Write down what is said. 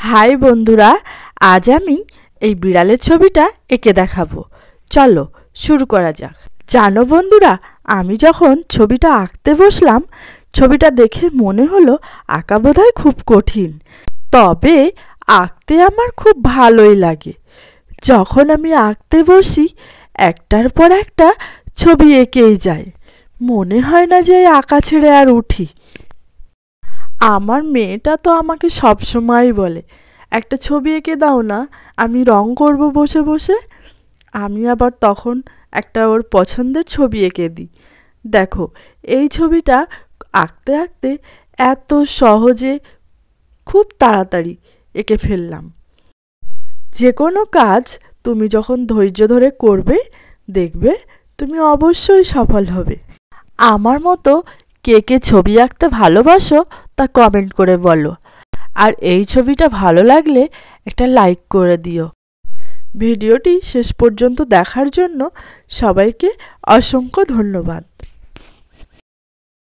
High বন্ধুরা, আজ আমি এই বিড়ালের ছবিটা এঁকে দেখাবো। চলো শুরু করা যাক। জানো বন্ধুরা, আমি যখন ছবিটা আঁকতে বসলাম, ছবিটা দেখে মনে হলো আঁকা বোধহয় খুব কঠিন, তবে আঁকতে আমার খুব ভালোই লাগে। যখন আমি আঁকতে বসি, একটার পর একটা ছবি এঁকেই যায়, মনে হয় না যে আঁকা ছেড়ে আর উঠি। আমার মেয়েটা তো আমাকে সবসময় বলে, একটা ছবি এঁকে দাও না, আমি রং করব বসে বসে। আমি আবার তখন একটা ওর পছন্দের ছবি এঁকে দিই। দেখো, এই ছবিটা আঁকতে আঁকতে এত সহজে খুব তাড়াতাড়ি এঁকে ফেললাম। যে কোনো কাজ তুমি যখন ধৈর্য ধরে করবে, দেখবে তুমি অবশ্যই সফল হবে। আমার মতো কে কে ছবি আঁকতে ভালোবাসো তা কমেন্ট করে বলো। আর এই ছবিটা ভালো লাগলে একটা লাইক করে দিও। ভিডিওটি শেষ পর্যন্ত দেখার জন্য সবাইকে অসংখ্য ধন্যবাদ।